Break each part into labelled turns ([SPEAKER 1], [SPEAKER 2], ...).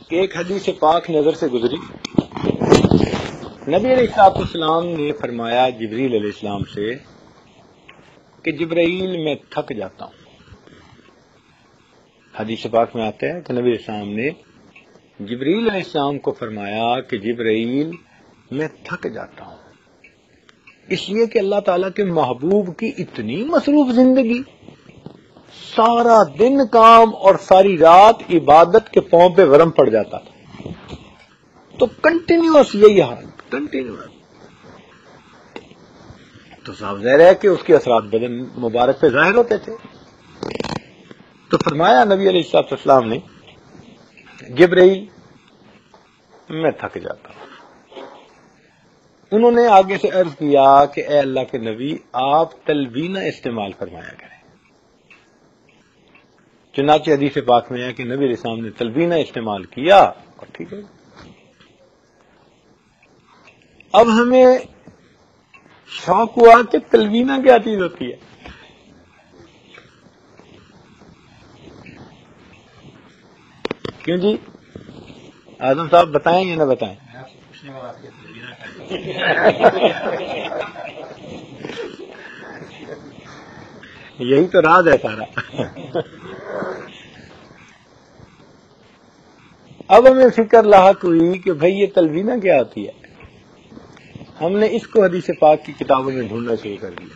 [SPEAKER 1] کہ ایک حدیث پاک نظر سے گزری. نبی علیہ السلام نے فرمایا جبریل علیہ السلام سے کہ جبرائیل میں تھک جاتا ہوں. حدیث پاک میں آتا ہے کہ نبی علیہ السلام نے جبریل علیہ السلام کو فرمایا کہ جبرائیل میں تھک جاتا ہوں، اس لیے کہ اللہ تعالیٰ کے محبوب کی اتنی مصروف زندگی، سارا دن کام اور ساری رات عبادت کے پاؤں پہ ورم پڑ جاتا تھا. تو کنٹینیوس یہی حال، کنٹینیوس. تو صاف ظاہر ہے کہ اس کے اثرات بدن مبارک پہ ظاہر ہوتے تھے. تو فرمایا نبی علیہ السلام نے جبرائیل میں تھک جاتا ہوں. انہوں نے آگے سے عرض کیا کہ اے اللہ کے نبی آپ تلوینہ استعمال فرمایا کریں. چنانچہ حدیث پاک میں ہے کہ نبی علیہ السلام نے تلوینہ استعمال کیا اور ٹھیک ہے. اب ہمیں شوق ہوا کہ تلوینہ کیا چیز ہوتی ہے. کیوں جی اعظم صاحب بتائیں یا نہ بتائیں؟ یہی تو راز ہے سارا. اب ہمیں فکر لاحق ہوئی کہ بھئی یہ تلوینہ کیا ہوتی ہے. ہم نے اس کو حدیث پاک کی کتابوں میں ڈھونڈنا شروع کر دیا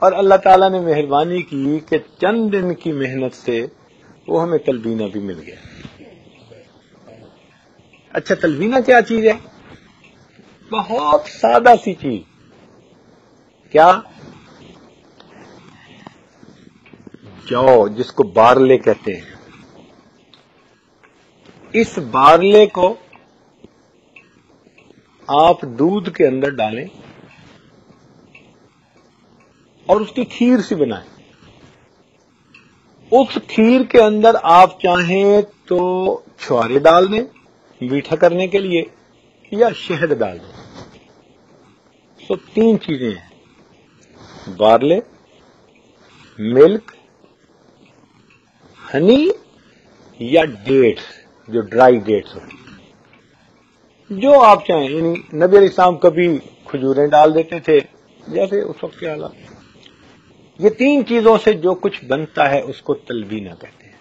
[SPEAKER 1] اور اللہ تعالیٰ نے مہربانی کی کہ چند دن کی محنت سے وہ ہمیں تلوینہ بھی مل گیا. اچھا تلوینہ کیا چیز ہے؟ بہت سادہ سی چیز. کیا؟ جو جس کو بارلے کہتے ہیں. اس بارلے کو آپ دودھ کے اندر ڈالیں اور اس کی کھیر سی بنائیں. اس کھیر کے اندر آپ چاہیں تو چھوارے ڈال دیں میٹھا کرنے کے لیے یا شہد ڈال دیں. تو تین چیزیں ہیں: بارلے، ملک، ہنی یا ڈیٹس، جو ڈرائی ڈیٹس ہوتی ہیں. جو آپ چاہیں. یعنی نبی علیہ السلام کبھی کھجوریں ڈال دیتے تھے جیسے اس وقت کے حالات. یہ تین چیزوں سے جو کچھ بنتا ہے اس کو تلوینہ کہتے ہیں.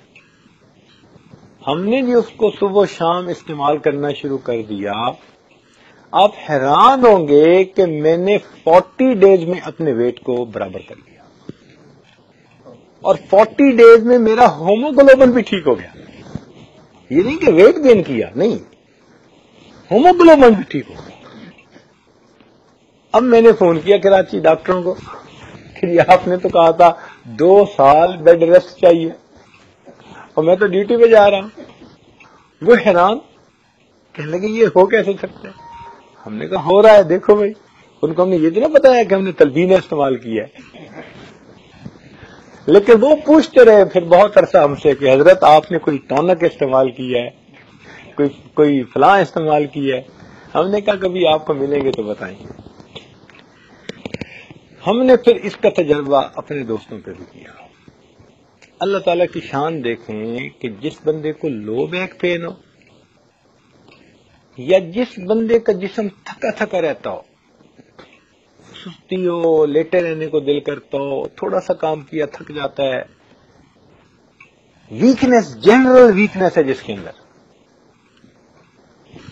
[SPEAKER 1] ہم نے جو اس کو صبح و شام استعمال کرنا شروع کر دیا. آپ حیران ہوں گے کہ میں نے 40 ڈیز میں اپنے ویٹ کو برابر کر لیا اور 40 ڈیز میں میرا ہوموگلوبن بھی ٹھیک ہو گیا. یہ نہیں کہ ویٹ گین کیا، نہیں، ہوموگلوبن بھی ٹھیک ہو گیا. اب میں نے فون کیا کراچی ڈاکٹروں کو کہ جی آپ نے تو کہا تھا 2 سال بیڈ ریسٹ چاہیے اور میں تو ڈیوٹی پہ جا رہا ہوں. وہ حیران کہنے لگے یہ ہو کیسے سکتا ہے؟ ہم نے کہا ہو رہا ہے، دیکھو بھائی. ان کو ہم نے یہ تو نہ بتایا کہ ہم نے تلوینہ استعمال کیا ہے. لیکن وہ پوچھتے رہے پھر بہت عرصہ ہم سے کہ حضرت آپ نے کوئی ٹونک استعمال کیا ہے، کوئی فلاں استعمال کیا ہے. ہم نے کہا کبھی آپ کو ملیں گے تو بتائیں گے. ہم نے پھر اس کا تجربہ اپنے دوستوں پہ بھی کیا. اللہ تعالیٰ کی شان دیکھیں کہ جس بندے کو لو بیک پین ہو یا جس بندے کا جسم تھکا تھکا رہتا ہو، سستی ہو، لیٹے رہنے کو دل کرتا ہو، تھوڑا سا کام کیا تھک جاتا ہے، ویکنس، جنرل ویکنس ہے جس کے اندر،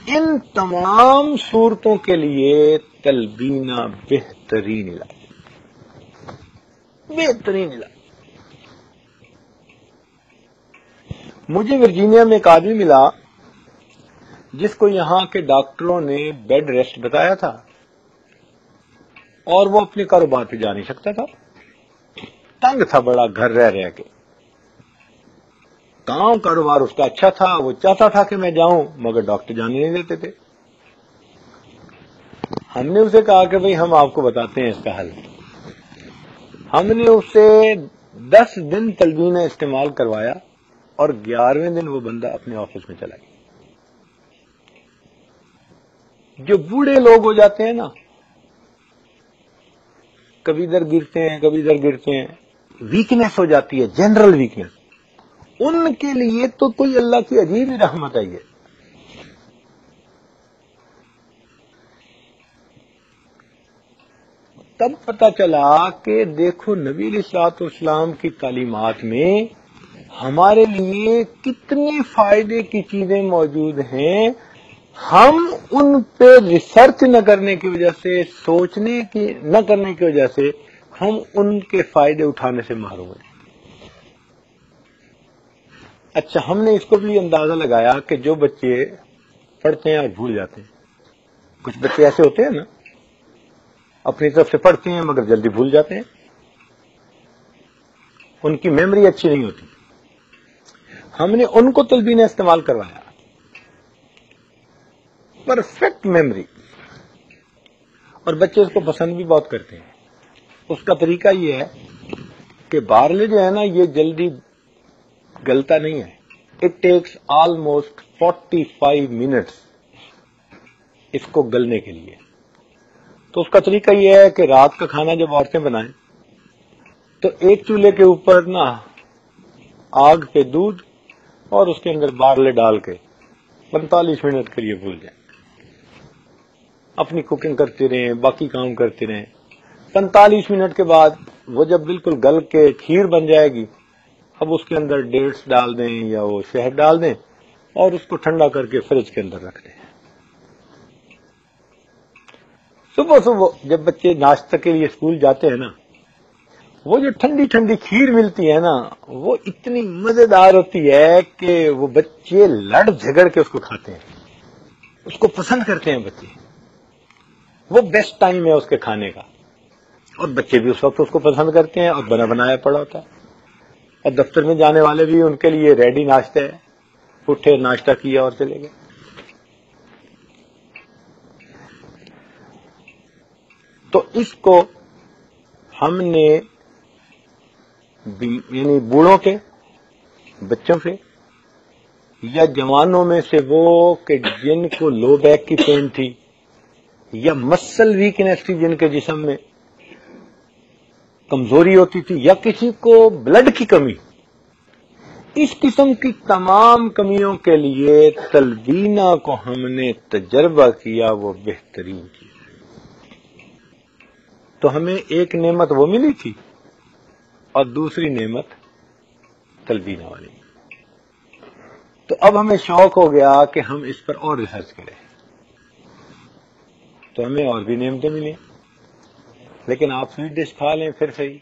[SPEAKER 1] ان تمام صورتوں کے لیے تلوینہ بہترین علاج، بہترین علاج. مجھے ورجینیا میں ایک آدمی ملا جس کو یہاں کے ڈاکٹروں نے بیڈ ریسٹ بتایا تھا اور وہ اپنے کاروبار پہ جا نہیں سکتا تھا. تنگ تھا بڑا گھر رہ کے. کاروبار اس کا اچھا تھا، وہ چاہتا تھا کہ میں جاؤں مگر ڈاکٹر جانے نہیں دیتے تھے. ہم نے اسے کہا کہ بھئی ہم آپ کو بتاتے ہیں اس کا حل. ہم نے اسے 10 دن تلوینہ استعمال کروایا اور 11ویں دن وہ بندہ اپنے آفس میں چلا گیا. جو بوڑھے لوگ ہو جاتے ہیں نا، کبھی ادھر گرتے ہیں کبھی ادھر گرتے ہیں، ویکنس ہو جاتی ہے، جنرل ویکنس، ان کے لیے تو کوئی اللہ کی عجیب ہی رحمت ہے یہ. تب پتہ چلا کہ دیکھو نبی علیہ الصلوۃ والسلام کی تعلیمات میں ہمارے لیے کتنے فائدے کی چیزیں موجود ہیں. ہم ان پہ ریسرچ نہ کرنے کی وجہ سے، سوچنے کی نہ کرنے کی وجہ سے ہم ان کے فائدے اٹھانے سے محروم ہیں. اچھا، ہم نے اس کو بھی اندازہ لگایا کہ جو بچے پڑھتے ہیں اور بھول جاتے ہیں، کچھ بچے ایسے ہوتے ہیں نا، اپنی طرف سے پڑھتے ہیں مگر جلدی بھول جاتے ہیں، ان کی میموری اچھی نہیں ہوتی. ہم نے ان کو تلبین استعمال کروایا، پرفیکٹ میموری، اور بچے اس کو پسند بھی بہت کرتے ہیں. اس کا طریقہ یہ ہے کہ بارلے جو ہے نا یہ جلدی گلتا نہیں ہے. اٹ ٹیکس آلموسٹ 45 منٹس اس کو گلنے کے لیے. تو اس کا طریقہ یہ ہے کہ رات کا کھانا جب عورتیں بنائیں تو ایک چولہے کے اوپر نا آگ پہ دودھ اور اس کے اندر بارلے ڈال کے 45 منٹ کے لیے بھول جائیں. اپنی کوکنگ کرتے رہیں، باقی کام کرتے رہیں. 45 منٹ کے بعد وہ جب بالکل گل کے کھیر بن جائے گی، اب اس کے اندر ڈیٹس ڈال دیں یا وہ شہد ڈال دیں اور اس کو ٹھنڈا کر کے فریج کے اندر رکھ دیں. صبح صبح جب بچے ناشتہ کے لیے اسکول جاتے ہیں نا، وہ جو ٹھنڈی ٹھنڈی کھیر ملتی ہے نا، وہ اتنی مزیدار ہوتی ہے کہ وہ بچے لڑ جھگڑ کے اس کو کھاتے ہیں، اس کو پسند کرتے ہیں بچے. وہ بیسٹ ٹائم ہے اس کے کھانے کا، اور بچے بھی اس وقت اس کو پسند کرتے ہیں، اور بنا بنایا پڑا ہوتا ہے. اور دفتر میں جانے والے بھی ان کے لیے ریڈی ناشتہ ہے، اٹھے ناشتہ کیا اور چلے گئے. تو اس کو ہم نے یعنی بوڑھوں کے، بچوں سے یا جوانوں میں سے وہ کہ جن کو لو بیک کی پین تھی یا مسل ویکنیس تھی، جن کے جسم میں کمزوری ہوتی تھی، یا کسی کو بلڈ کی کمی، اس قسم کی تمام کمیوں کے لیے تلبینہ کو ہم نے تجربہ کیا، وہ بہترین چیز. تو ہمیں ایک نعمت وہ ملی تھی اور دوسری نعمت تلبینہ والی. تو اب ہمیں شوق ہو گیا کہ ہم اس پر اور ریسرچ کریں. تو ہمیں اور بھی نعمتیں ملی، لیکن آپ سویٹ ڈش کھا لیں پھر صحیح.